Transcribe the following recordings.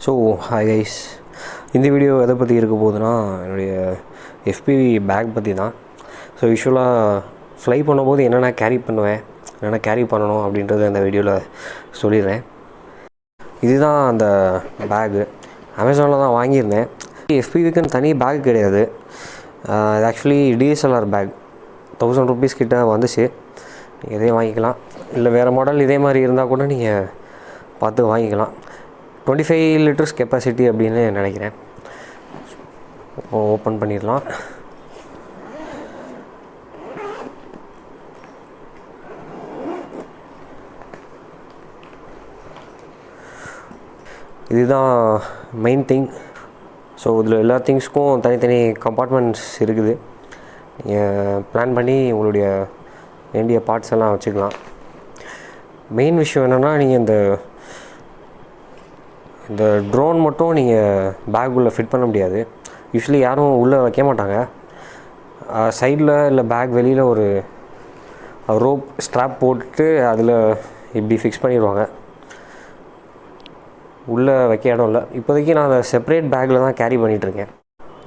So hi guys, இந்த video எதை பற்றி இருக்க போகுதுன்னா என்னுடைய FPV பேக் பற்றி தான். ஸோ யூஸ்வலாக ஃப்ளை பண்ணும்போது என்னென்ன கேரி பண்ணுவேன், என்னென்ன கேரி பண்ணணும் அப்படின்றத இந்த வீடியோவில் சொல்லிடுறேன். இதுதான் அந்த பேகு, அமேசானில் தான் வாங்கியிருந்தேன். FPVக்குன்னு தனி பேக் கிடையாது, இது ஆக்சுவலி DSLR பேக். 1000 rupees கிட்ட வந்துச்சு. நீங்கள் இதே வாங்கிக்கலாம், இல்லை வேறு மாடல் இதே மாதிரி இருந்தால் கூட நீங்கள் பார்த்து வாங்கிக்கலாம். 25 liters கெப்பாசிட்டி அப்படின்னு நினைக்கிறேன். ஓப்பன் பண்ணிடலாம். இதுதான் மெயின் திங். ஸோ இதில் எல்லா திங்ஸ்க்கும் தனித்தனி கம்பார்ட்மெண்ட்ஸ் இருக்குது. நீங்கள் பிளான் பண்ணி உங்களுடைய வேண்டிய பார்ட்ஸ் எல்லாம் வச்சுக்கலாம். மெயின் விஷயம் என்னென்னா, நீங்கள் இந்த ட்ரோன் மட்டும் நீங்கள் பேக் உள்ளே ஃபிட் பண்ண முடியாது. யூஸ்வலி யாரும் உள்ளே வைக்க மாட்டாங்க. சைடில் இல்லை பேக் வெளியில் ஒரு ரோப் ஸ்ட்ராப் போட்டுட்டு அதில் இப்படி ஃபிக்ஸ் பண்ணிடுவாங்க. உள்ளே வைக்க இடம் இல்லை. இப்போதைக்கு நான் அதை செப்பரேட் பேக்கில் தான் கேரி பண்ணிகிட்ருக்கேன்.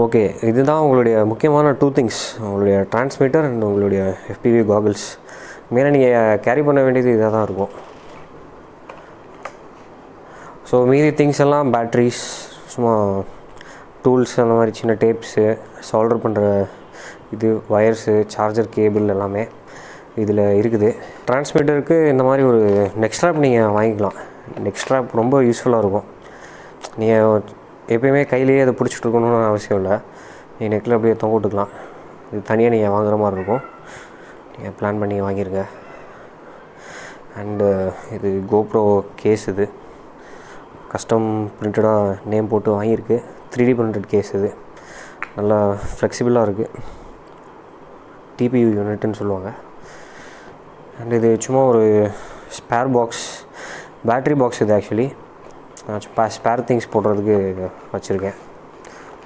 ஓகே, இதுதான் உங்களுடைய முக்கியமான 2 things, உங்களுடைய டிரான்ஸ்மிட்டர் அண்ட் உங்களுடைய FPV காகிள்ஸ். மெயினாக நீங்கள் கேரி பண்ண வேண்டியது இதாக தான் இருக்கும். ஸோ மீதி திங்ஸ் எல்லாம் பேட்ரிஸ், சும்மா டூல்ஸ், அந்த மாதிரி சின்ன டேப்ஸு, சால்டர் பண்ணுற இது, வயர்ஸு, சார்ஜர் கேபிள் எல்லாமே இதில் இருக்குது. டிரான்ஸ்மிட்டருக்கு இந்த மாதிரி ஒரு நெக் ஸ்ட்ராப் நீங்கள் வாங்கிக்கலாம். நெக் ஸ்ட்ராப் ரொம்ப யூஸ்ஃபுல்லாக இருக்கும். நீங்கள் எப்போயுமே கையிலேயே அதை பிடிச்சிட்டு இருக்கணும்னு அவசியம் இல்லை. நீங்கள் நெக்கில் அப்படியே தொங்க விட்டுக்கலாம். இது தனியாக நீங்கள் வாங்குற மாதிரி இருக்கும். நீங்கள் பிளான் பண்ணி வாங்கிடுங்க. அண்டு இது GoPro கேஸ், இது கஸ்டம் பிரிண்டடாக நேம் போட்டு வாங்கியிருக்கு. 3D printed case. இது நல்லா ஃப்ளெக்சிபிளாக இருக்குது. TPU யூனிட்னு சொல்லுவாங்க. அண்ட் இது சும்மா ஒரு ஸ்பேர் பாக்ஸ், பேட்ரி பாக்ஸ். இது ஆக்சுவலி நான் ஸ்பேர் திங்ஸ் போடுறதுக்கு வச்சுருக்கேன்.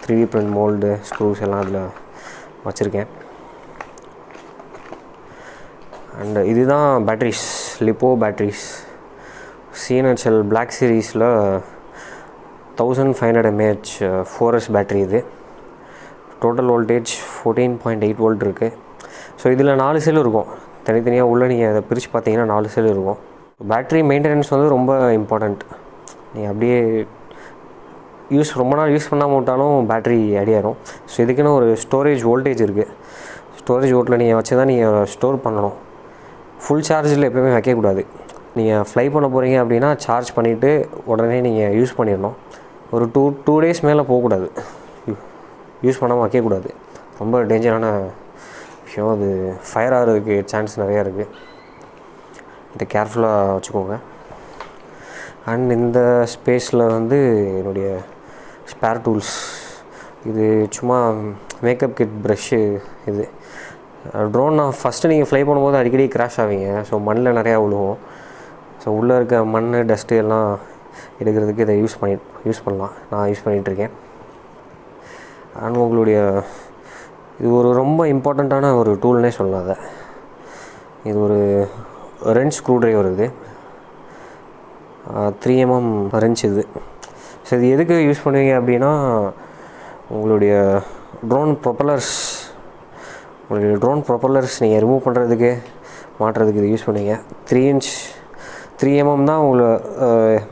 3D print மோல்டு, ஸ்க்ரூஸ் எல்லாம் அதில் வச்சுருக்கேன். அண்டு இதுதான் batteries, lipo batteries. CNHL Black சீரீஸில் 1500 mAh 4S பேட்ரி. இது டோட்டல் வோல்டேஜ் 14.8 volt இருக்குது. ஸோ இதில் 4 செல் இருக்கும். தனித்தனியாக உள்ளே நீங்கள் அதை பிரித்து பார்த்தீங்கன்னா 4 செல் இருக்கும். பேட்ரி மெயின்டெனன்ஸ் வந்து ரொம்ப இம்பார்ட்டண்ட். நீங்கள் அப்படியே ரொம்ப நாள் யூஸ் பண்ணாமல் விட்டாலும் பேட்ரி அடியாயிரும். ஸோ இதுக்குன்னு ஒரு ஸ்டோரேஜ் வோல்டேஜ் இருக்குது. ஸ்டோரேஜ் வோல்ட்டில் நீங்கள் வச்சு தான் நீங்கள் ஸ்டோர் பண்ணணும். ஃபுல் சார்ஜில் எப்போயுமே வைக்கக்கூடாது. நீங்கள் ஃப்ளை பண்ண போகிறீங்க அப்படின்னா சார்ஜ் பண்ணிவிட்டு உடனே நீங்கள் யூஸ் பண்ணிடணும். ஒரு டூ days மேலே போகக்கூடாது, யூஸ் பண்ணாமல் வைக்கக்கூடாது. ரொம்ப டேஞ்சரான விஷயம். அது ஃபயர் ஆகிறதுக்கு சான்ஸ் நிறையா இருக்குது. இதை கேர்ஃபுல்லாக வச்சுக்கோங்க. அண்ட் இந்த ஸ்பேஸில் வந்து என்னுடைய ஸ்பேர் டூல்ஸ். இது சும்மா மேக்கப் கிட், ப்ரஷ்ஷு. இது ட்ரோன் நான் ஃபஸ்ட்டு நீங்கள் ஃப்ளை பண்ணும்போது அடிக்கடி கிராஷ் ஆவீங்க. ஸோ மண்ணில் நிறையா விழுவோம். ஸோ உள்ளே இருக்க மண், டஸ்ட்டு எல்லாம் எடுக்கிறதுக்கு இதை யூஸ் பண்ணலாம். நான் யூஸ் பண்ணிகிட்ருக்கேன். அண்ட் உங்களுடைய இது ஒரு ரொம்ப இம்பார்ட்டண்ட்டான ஒரு டூல்னே சொல்லலாம். அதை இது ஒரு ரென்ச் ஸ்க்ரூ ட்ரைவர். இது 3 mm ரென்ச். இது ஸோ இது எதுக்கு யூஸ் பண்ணுவீங்க அப்படின்னா, உங்களுடைய ட்ரோன் ப்ரொப்பல்லர்ஸ் நீங்கள் ரிமூவ் பண்ணுறதுக்கு, மாட்டுறதுக்கு இது யூஸ் பண்ணுவீங்க. 3 mm தான் உங்களை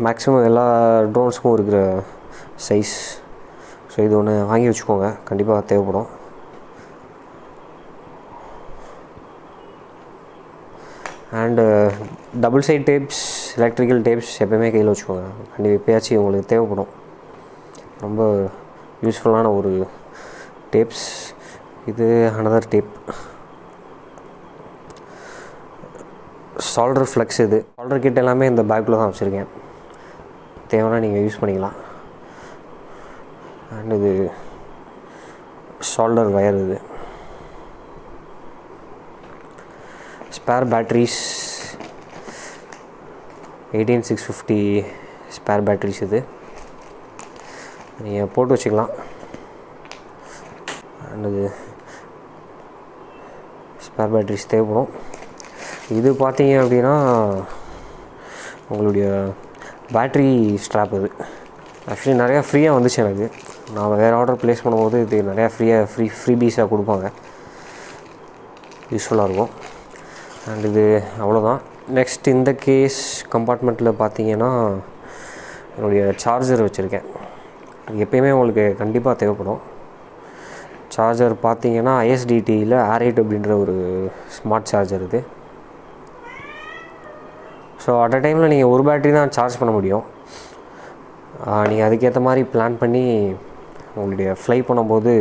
மேக்ஸிமம் எல்லா ட்ரோன்ஸுக்கும் இருக்கிற சைஸ். ஸோ இது ஒன்று வாங்கி வச்சுக்கோங்க, கண்டிப்பாக தேவைப்படும். And double side tapes, electrical tapes எப்போயுமே கையில் வச்சுக்கோங்க. கண்டிப்பாக எப்போயாச்சும் உங்களுக்கு தேவைப்படும். ரொம்ப யூஸ்ஃபுல்லான ஒரு டேப்ஸ். இது அனதர் டேப். Solder flex. இது சால்டர் கிட் எல்லாமே இந்த பேக்கில் தான் வச்சுருக்கேன். தேவைன்னா நீங்கள் யூஸ் பண்ணிக்கலாம். அண்ட் இது சால்டர் வயர். இது ஸ்பேர் பேட்ரிஸ், 18650 ஸ்பேர் பேட்ரிஸ். இது நீங்கள் போட்டு வச்சுக்கலாம். அண்ட் இது ஸ்பேர் பேட்ரிஸ் தேவைப்படும். இது பார்த்தீங்க அப்படின்னா உங்களுடைய பேட்ரி ஸ்ட்ராப். இது ஆக்சுவலி நிறையா ஃப்ரீயாக வந்துச்சு எனக்கு. நான் வேறு ஆர்டர் ப்ளேஸ் பண்ணும்போது இது நிறையா ஃப்ரீபீஸாக கொடுப்பாங்க, யூஸ்ஃபுல்லாக இருக்கும். அண்ட் இது அவ்வளோதான். நெக்ஸ்ட் இந்த கேஸ் கம்பார்ட்மெண்ட்டில் பார்த்தீங்கன்னா என்னுடைய சார்ஜர் வச்சுருக்கேன். எப்பயுமே உங்களுக்கு கண்டிப்பாக தேவைப்படும். சார்ஜர் பார்த்தீங்கன்னா ஐஎஸ்டிடியில் R8 அப்படின்ற ஒரு ஸ்மார்ட் சார்ஜர் இது. ஸோ அட் அ டைமில் நீங்கள் ஒரு பேட்ரி தான் சார்ஜ் பண்ண முடியும். நீங்கள் அதுக்கேற்ற மாதிரி பிளான் பண்ணி உங்களுடைய ஃப்ளை பண்ணும்போது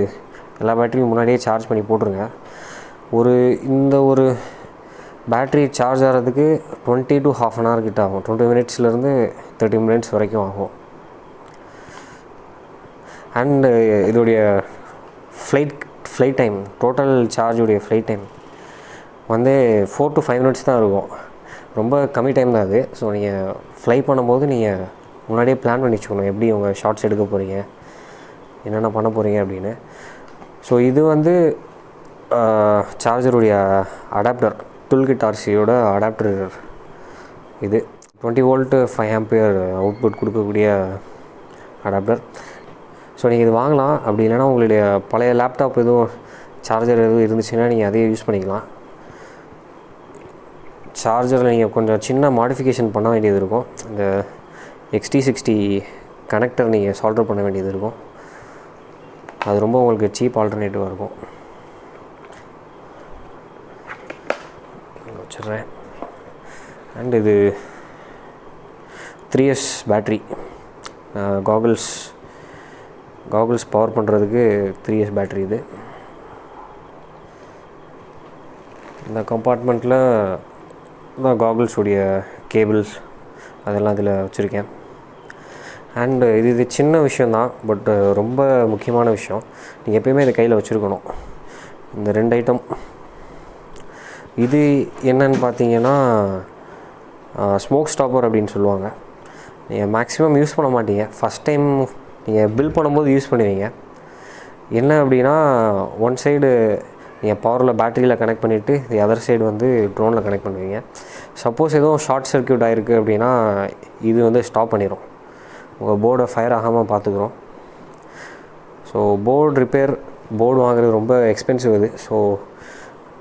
எல்லா பேட்டரியும் முன்னாடியே சார்ஜ் பண்ணி போட்டுருங்க. இந்த ஒரு பேட்ரி சார்ஜ் ஆகிறதுக்கு 20 to half an hour கிட்ட ஆகும். 20 மினிட்ஸ்லேருந்து 30 மினிட்ஸ் வரைக்கும் ஆகும். அண்டு இதோடைய ஃப்ளைட் டைம், டோட்டல் சார்ஜுடைய ஃப்ளைட் டைம் வந்து 4 to 5 மினிட்ஸ் தான் இருக்கும். ரொம்ப கம்மி டைம் தான் அது. ஸோ நீங்கள் ஃப்ளை பண்ணும்போது நீங்கள் முன்னாடியே பிளான் பண்ணி வச்சுக்கணும், எப்படி உங்கள் ஷார்ட்ஸ் எடுக்க போகிறீங்க, என்னென்ன பண்ண போகிறீங்க அப்படின்னு. ஸோ இது வந்து சார்ஜருடைய அடாப்டர், டூல்கிட் RCயோட அடாப்டர் இது. 20 volt 5 ampere அவுட்புட் கொடுக்கக்கூடிய அடாப்டர். ஸோ நீங்கள் இது வாங்கலாம். அப்படி இல்லைனா உங்களுடைய பழைய லேப்டாப் எதுவும் சார்ஜர் எதுவும் இருந்துச்சுன்னா நீங்கள் அதையே யூஸ் பண்ணிக்கலாம். சார்ஜரில் நீங்கள் கொஞ்சம் சின்ன மாடிஃபிகேஷன் பண்ண வேண்டியது இருக்கும். இந்த XT60 கனெக்டர் நீங்கள் சால்டர் பண்ண வேண்டியது இருக்கும். அது ரொம்ப உங்களுக்கு சீப் ஆல்டர்னேட்டிவாக இருக்கும். வச்சிடுறேன். அண்ட் இது 3S பேட்ரி, காகுல்ஸ் பவர் பண்ணுறதுக்கு 3S பேட்ரி இது. இந்த கம்பார்ட்மெண்ட்டில் தான் காகுல்ஸுடைய கேபிள்ஸ் அதெல்லாம் இதில் வச்சுருக்கேன். அண்டு இது சின்ன விஷயந்தான், பட் ரொம்ப முக்கியமான விஷயம். நீங்கள் எப்பயுமே இதை கையில் வச்சுருக்கணும். இந்த 2 ஐட்டம். இது என்னன்னு பார்த்தீங்கன்னா ஸ்மோக் ஸ்டாப்பர் அப்படின்னு சொல்லுவாங்க. நீங்கள் மேக்ஸிமம் யூஸ் பண்ண மாட்டீங்க. ஃபஸ்ட் டைம் நீங்கள் பில் பண்ணும்போது யூஸ் பண்ணுவீங்க. என்ன அப்படின்னா, ஒன் சைடு நீங்கள் பவரில் பேட்டரியில் கனெக்ட் பண்ணிவிட்டு அதர் சைடு வந்து ட்ரோனில் கனெக்ட் பண்ணுவீங்க. சப்போஸ் எதுவும் ஷார்ட் சர்க்யூட் ஆகிருக்கு அப்படின்னா இது வந்து ஸ்டாப் பண்ணிடும். உங்கள் போர்டை ஃபயர் ஆகாமல் பார்த்துக்குறோம். ஸோ போர்டு வாங்குறது ரொம்ப எக்ஸ்பென்சிவ் இது. ஸோ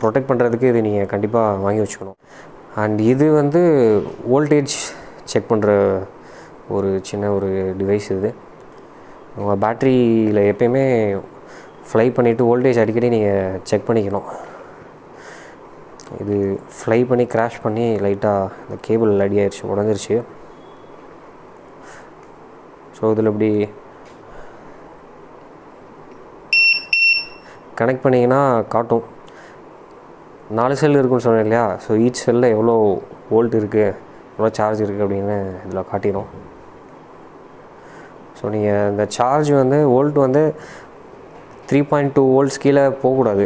ப்ரொடெக்ட் பண்ணுறதுக்கு இது நீங்கள் கண்டிப்பாக வாங்கி வச்சுக்கணும். அண்ட் இது வந்து வோல்டேஜ் செக் பண்ணுற ஒரு சின்ன ஒரு டிவைஸ் இது. உங்கள் பேட்டரியில் எப்பயுமே ஃப்ளை பண்ணிவிட்டு வோல்டேஜ் அடிக்கடி நீங்கள் செக் பண்ணிக்கணும். இது ஃப்ளை பண்ணி கிராஷ் பண்ணி லைட்டாக இந்த கேபிள் அடி ஆயிடுச்சு, உடஞ்சிருச்சு. ஸோ இதில் இப்படி கனெக்ட் பண்ணிங்கன்னா காட்டும். 4 செல் இருக்குன்னு சொன்னேன் இல்லையா? ஸோ ஈச் செல்லில் எவ்வளோ வோல்ட் இருக்குது, எவ்வளோ சார்ஜ் இருக்குது அப்படின்னு இதில் காட்டிடும். ஸோ நீங்கள் இந்த சார்ஜ் வந்து வோல்ட் வந்து 3.2 volts கீழே போகக்கூடாது.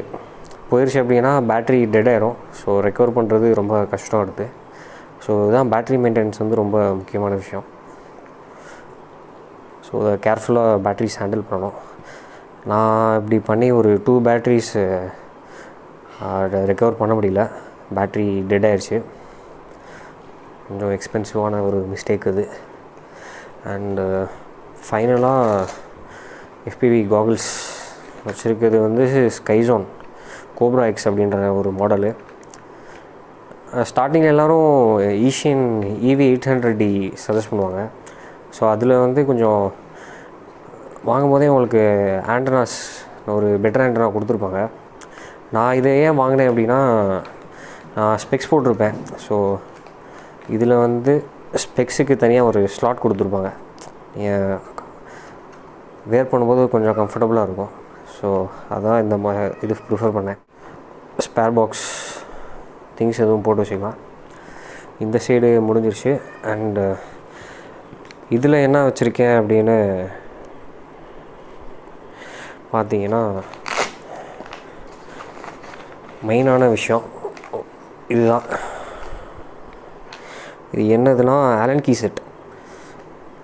போயிடுச்சு அப்படின்னா பேட்ரி டெட் ஆயிரும். ஸோ ரெக்கவர் பண்ணுறது ரொம்ப கஷ்டம் இருக்குது. ஸோ இதுதான் பேட்ரி மெயின்டெனன்ஸ் வந்து ரொம்ப முக்கியமான விஷயம். ஸோ அதை கேர்ஃபுல்லாக பேட்ரிஸ் ஹேண்டில் பண்ணணும். நான் இப்படி பண்ணி ஒரு 2 பேட்ரிஸ் ரெக்கவர் பண்ண முடியல. பேட்ரி டெட் ஆயிடுச்சு. கொஞ்சம் எக்ஸ்பென்சிவான ஒரு மிஸ்டேக் இது. அண்டு ஃபைனலாக FPV காகுல்ஸ் வச்சுருக்கிறது வந்து ஸ்கைஸோன் கோப்ரா எக்ஸ் அப்படின்ற ஒரு மாடலு. ஸ்டார்டிங்கில் எல்லோரும் ஈஷியன் EV800D சஜஸ்ட் பண்ணுவாங்க. ஸோ அதில் வந்து கொஞ்சம் வாங்கும்போதே உங்களுக்கு ஆண்டனாஸ் ஒரு பெட்டர் ஆண்டனா கொடுத்துருப்பாங்க. நான் இதை ஏன் வாங்கினேன் அப்படின்னா, நான் ஸ்பெக்ஸ் போட்டிருப்பேன். ஸோ இதில் வந்து ஸ்பெக்ஸுக்கு தனியாக ஒரு ஸ்லாட் கொடுத்துருப்பாங்க. நீங்கள் வேர் பண்ணும்போது கொஞ்சம் கம்ஃபர்டபுளாக இருக்கும். ஸோ அதான் இந்த இது ப்ரிஃபர் பண்ணேன். ஸ்பேர் பாக்ஸ் திங்ஸ் எதுவும் போட்டு வச்சுக்கலாம். இந்த சைடு முடிஞ்சிருச்சு. அண்டு இதில் என்ன வச்சுருக்கேன் அப்படின்னு பார்த்தீங்கன்னா, மெயினான விஷயம் இதுதான். இது என்னதுன்னா ஆலன் கீ செட்.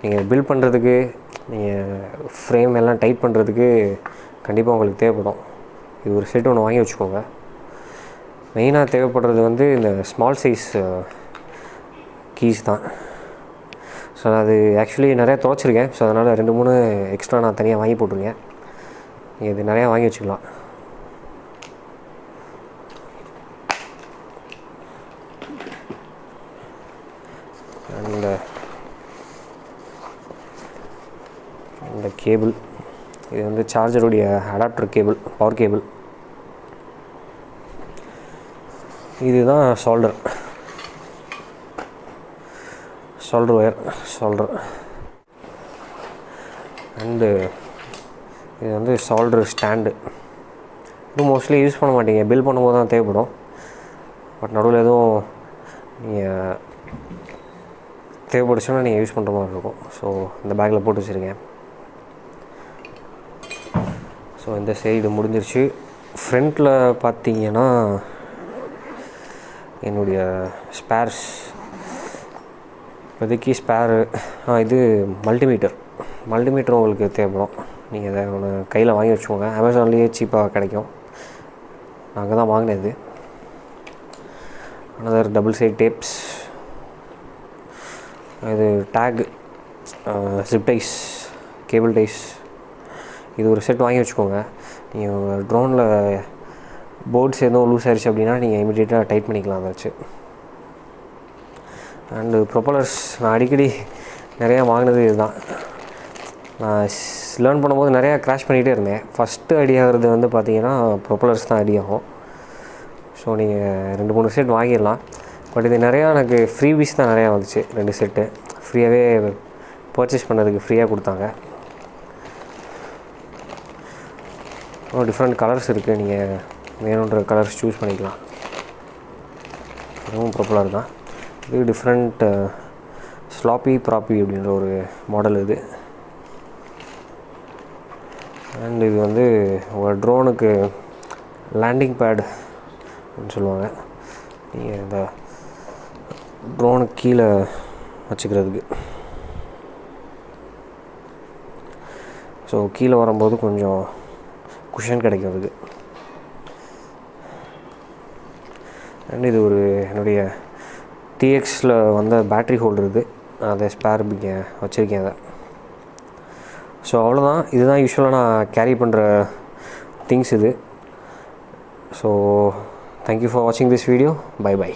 நீங்கள் பில்ட் பண்ணுறதுக்கு, நீங்கள் ஃப்ரேம் எல்லாம் டைட் பண்ணுறதுக்கு கண்டிப்பாக உங்களுக்கு தேவைப்படும். இது ஒரு செட் ஒன்று வாங்கி வச்சுக்கோங்க. மெயினாக தேவைப்படுறது வந்து இந்த ஸ்மால் சைஸ் கீஸ் தான். ஸோ அது ஆக்சுவலி நிறையா துவைச்சிருக்கேன். ஸோ அதனால் 2-3 எக்ஸ்ட்ரா நான் தனியாக வாங்கி போட்டிருக்கேன். நீங்கள் இது நிறையா வாங்கி வச்சுக்கலாம். இந்த கேபிள் இது வந்து சார்ஜருடைய அடாப்டர் கேபிள், பவர் கேபிள். இதுதான் சோல்டர் ஒயர் சோல்டர். அண்டு இது வந்து சோல்டர் ஸ்டாண்டு. இது மோஸ்ட்லி யூஸ் பண்ண மாட்டீங்க, பில் பண்ணும்போது தான் தேவைப்படும். பட் நடுவில் எதுவும் நீங்கள் தேவைப்படுச்சுன்னா நீங்கள் யூஸ் பண்ணுற மாதிரி இருக்கும். ஸோ இந்த பேக்கில் போட்டு வச்சுருக்கேன். ஸோ இந்த சைடு முடிஞ்சிருச்சு. ஃப்ரண்ட்டில் பார்த்தீங்கன்னா என்னுடைய ஸ்பேர்ஸ் இப்போதைக்கு ஸ்பேரு இது மல்டிமீட்டர் உங்களுக்கு தேவைப்படும். நீங்கள் இதை ஒன்று கையில் வாங்கி வச்சுக்கோங்க. அமேசான்லேயே சீப்பாக கிடைக்கும். நாங்கள் தான் வாங்கினது. Another double side tapes. இது tag, zip ties, cable ties. இது ஒரு செட் வாங்கி வச்சுக்கோங்க. நீங்கள் ட்ரோனில் போர்ட்ஸ் எதுவும் லூஸ் ஆயிடுச்சு அப்படின்னா நீங்கள் இமீடியட்டாக டைட் பண்ணிக்கலாம் அதை வச்சு. அண்டு ப்ரொப்பலர்ஸ் நான் அடிக்கடி நிறையா வாங்கினது இதுதான். நான் லேர்ன் பண்ணும்போது நிறையா க்ராஷ் பண்ணிகிட்டே இருந்தேன். ஃபஸ்ட்டு அடி ஆகிறது வந்து பார்த்திங்கன்னா ப்ரொப்பலர்ஸ் தான் அடி ஆகும். ஸோ நீங்கள் 2-3 செட் வாங்கிடலாம். பட் இது நிறையா எனக்கு ஃப்ரீபீஸ் தான் நிறையா வந்துச்சு. 2 செட்டு ஃப்ரீயாகவே பர்ச்சேஸ் பண்ணதுக்கு ஃப்ரீயாக கொடுத்தாங்க. டிஃப்ரெண்ட் கலர்ஸ் இருக்குது. நீங்கள் வேணுன்ற கலர்ஸ் சூஸ் பண்ணிக்கலாம். இதுவும் ப்ரொப்பலர் தான். இது டிஃப்ரெண்ட் ஸ்லாப்பி ப்ராப்பி அப்படின்ற ஒரு மாடல் இது. அண்ட் இது வந்து ஒரு ட்ரோனுக்கு லேண்டிங் பேட் அப்படின்னு சொல்லுவாங்க. நீங்கள் இந்த ட்ரோனுக்கு கீழே வச்சுக்கிறதுக்கு. ஸோ கீழே வரும்போது கொஞ்சம் குஷன் கிடைக்கும் அதுக்கு. அண்ட் இது ஒரு என்னுடைய டிஎக்ஸில் வந்த பேட்ரி ஹோல்டர். இது அதை ஸ்பேர் வச்சுருக்கேன் அதை. ஸோ அவ்வளோதான். இதுதான் யூஸ்வலாக நான் கேரி பண்ணுற திங்ஸ் இது. ஸோ தேங்க்யூ ஃபார் வாட்சிங் திஸ் வீடியோ. பை.